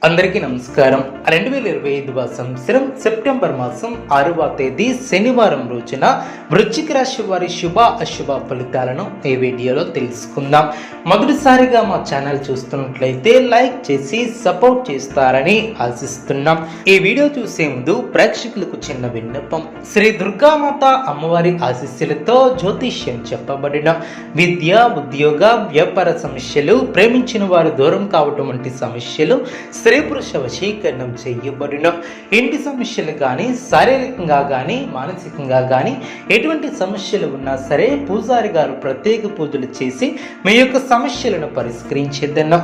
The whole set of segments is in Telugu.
అందరికీ నమస్కారం. 2025వ సంవత్సరం సెప్టెంబర్ మాసం 6వ తేదీ శనివారం రోజున వృశ్చిక రాశి వారి శుభ అశుభ ఫలితాలను ఈ వీడియోలో తెలుసుకుందాం. మొదటిసారిగా మా ఛానల్ చూస్తున్నట్లయితే లైక్ చేసి సపోర్ట్ చేస్తారని ఆశిస్తున్నాం. ఈ వీడియో చూసే ముందు ప్రేక్షకులకు చిన్న విన్నపం. శ్రీ దుర్గామాత అమ్మవారి ఆశీస్సులతో జ్యోతిష్యం చెప్పబడిన విద్య, ఉద్యోగ, వ్యాపార సమస్యలు, ప్రేమించిన వారు దూరం కావటం వంటి సమస్యలు, స్త్రీ పురుష వశీకరణం చేయబడిన ఇంటి సమస్యలు కానీ, శారీరకంగా కానీ, మానసికంగా కానీ ఎటువంటి సమస్యలు ఉన్నా సరే పూజారి గారు ప్రత్యేక పూజలు చేసి మీ యొక్క సమస్యలను పరిష్కరించేదన్న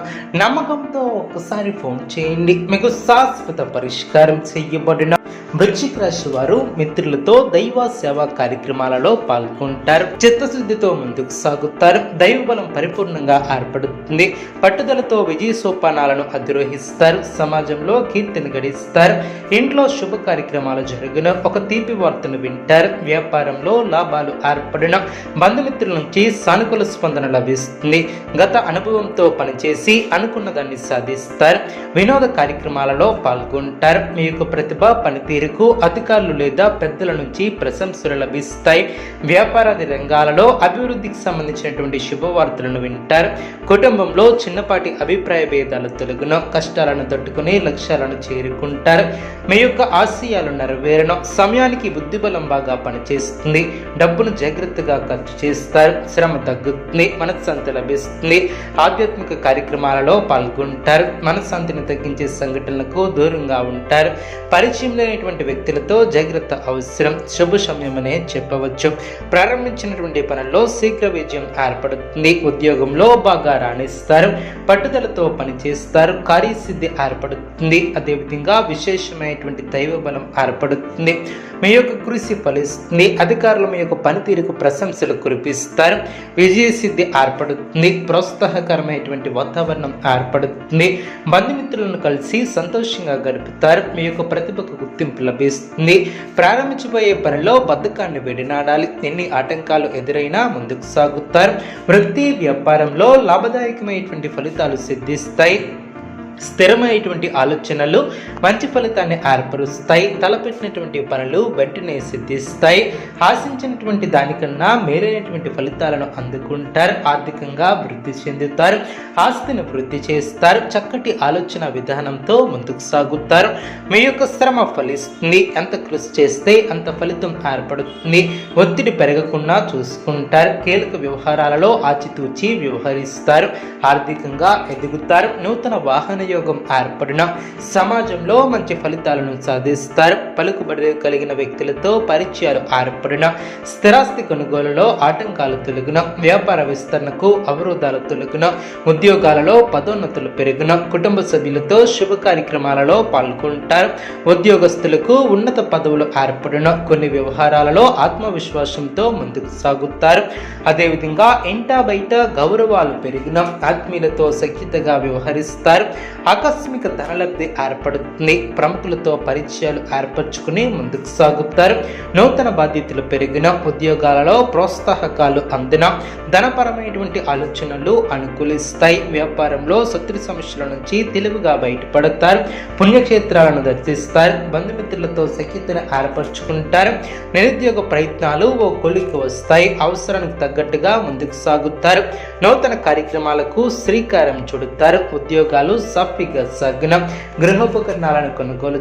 నమ్మకంతో ఒక్కసారి ఫోన్ చేయండి. మీకు శాశ్వత పరిష్కారం చేయబడిన వృశ్చిక రాశి వారు మిత్రులతో దైవ సేవా కార్యక్రమాలలో పాల్గొంటారు. చిత్తశుద్ధితో ముందుకు సాగుతారు. దైవ బలం పరిపూర్ణంగా ఏర్పడుతుంది. పట్టుదలతో విజయ సోపానాలను అధిరోహిస్తారు. సమాజంలో కీర్తిని గడిస్తారు. ఇంట్లో శుభ కార్యక్రమాలు జరుగున ఒక తీపి వార్తను వింటారు. వ్యాపారంలో లాభాలు ఏర్పడిన బంధుమిత్రుల నుంచి సానుకూల స్పందన లభిస్తుంది. గత అనుభవంతో పనిచేసి అనుకున్న దాన్ని సాధిస్తారు. వినోద కార్యక్రమాలలో పాల్గొంటారు. మీ యొక్క ప్రతిభ, పనితీరుకు అధికారులు లేదా పెద్దల నుంచి ప్రశంసలు లభిస్తాయి. వ్యాపారాది రంగాలలో అభివృద్ధికి సంబంధించినటువంటి శుభవార్తలను వింటారు. కుటుంబంలో చిన్నపాటి అభిప్రాయ భేదాలు తొలగున కష్టాలను తట్టుకుని లక్ష్యాలను చేరుకుంటారు. మీ యొక్క ఆశయాలు నెరవేరడం. సమయానికి బుద్ధిబలం బాగా పనిచేస్తుంది. డబ్బును జాగ్రత్తగా ఖర్చు చేస్తారు. శ్రమ తగ్గుతుంది. మనశ్శాంతి లభిస్తుంది. ఆధ్యాత్మిక కార్యక్రమాలలో పాల్గొంటారు. మనశ్శాంతిని తగ్గించే సంఘటనలకు దూరంగా ఉంటారు. పరిచయం లేనటువంటి వ్యక్తులతో జాగ్రత్త అవసరం. శుభ సమయమనే చెప్పవచ్చు. ప్రారంభించినటువంటి పనుల్లో శీఘ్ర విజయం ఏర్పడుతుంది. ఉద్యోగంలో బాగా రాణిస్తారు. పట్టుదలతో పనిచేస్తారు. కార్యసిద్ధి ఏర్పడుతుంది. అదేవిధంగా విశేషమైనటువంటి దైవ బలం ఏర్పడుతుంది. మీ యొక్క కృషి ఫలిస్తుంది. అధికారులు మీ యొక్క పనితీరుకు ప్రశంసలు కురిపిస్తారు. విజయ సిద్ధి ఏర్పడుతుంది. ప్రోత్సాహకరమైనటువంటి వాతావరణం ఏర్పడుతుంది. బంధుమిత్రులను కలిసి సంతోషంగా గడుపుతారు. మీ యొక్క ప్రతిభకు గుర్తింపు లభిస్తుంది. ప్రారంభించబోయే పనిలో బద్ధకాన్ని విడనాడాలి. ఎన్ని ఆటంకాలు ఎదురైనా ముందుకు సాగుతారు. వృత్తి, వ్యాపారంలో లాభదాయకమైనటువంటి ఫలితాలు సిద్ధిస్తాయి. స్థిరమైనటువంటి ఆలోచనలు మంచి ఫలితాన్ని ఏర్పరుస్తాయి. తలపెట్టినటువంటి పనులు వెంటనే సిద్ధిస్తాయి. ఆశించినటువంటి దానికన్నా మేలైనటువంటి ఫలితాలను అందుకుంటారు. ఆర్థికంగా వృద్ధి చెందుతారు. ఆస్తిని వృద్ధి చేస్తారు. చక్కటి ఆలోచన విధానంతో ముందుకు సాగుతారు. మీ యొక్క శ్రమ ఫలిస్తుంది. ఎంత కృషి చేస్తే అంత ఫలితం ఏర్పడుతుంది. ఒత్తిడి పెరగకుండా చూసుకుంటారు. కీలక వ్యవహారాలలో ఆచితూచి వ్యవహరిస్తారు. ఆర్థికంగా ఎదుగుతారు. నూతన వాహన యోగం ఏర్పడిన సమాజంలో మంచి ఫలితాలను సాధిస్తారు. పలుకుబడి కలిగిన వ్యక్తులతో పరిచయాలు ఏర్పడిన స్థిరాస్తి కొనుగోలులో ఆటంకాలు తొలగిన వ్యాపార విస్తరణకు అవరోధాలు తొలగిన ఉద్యోగాలలో పదోన్నతులు పెరిగిన కుటుంబ సభ్యులతో శుభ కార్యక్రమాలలో పాల్గొంటారు. ఉద్యోగస్తులకు ఉన్నత పదవులు ఏర్పడిన కొన్ని వ్యవహారాలలో ఆత్మవిశ్వాసంతో ముందుకు సాగుతారు. అదేవిధంగా ఇంటా బయట గౌరవాలు పెరిగిన ఆత్మీయులతో సఖ్యతగా వ్యవహరిస్తారు. ఆకస్మిక ధనలబ్ధి ఏర్పడుతుంది. ప్రముఖులతో పరిచయాలు ఏర్పరచుకుని ముందుకు సాగుతారు. నూతన బాధ్యతలు పెరిగిన ఉద్యోగాలలో ప్రోత్సాహకాలు అందిన ధనపరమైనటువంటి ఆలోచనలు అనుకూలిస్తాయి. వ్యాపారంలో శత్రు సమస్యల నుంచి తెలివిగా బయటపడతారు. పుణ్యక్షేత్రాలను దర్శిస్తారు. బంధుమిత్రులతో సఖ్యతను ఏర్పరచుకుంటారు. నిరుద్యోగ ప్రయత్నాలు ఓ కొలికి వస్తాయి. అవసరానికి తగ్గట్టుగా ముందుకు సాగుతారు. నూతన కార్యక్రమాలకు శ్రీకారం చుడతారు. ఉద్యోగాలు సాఫీగా సాగిన గృహోపకరణాలను కొనుగోలు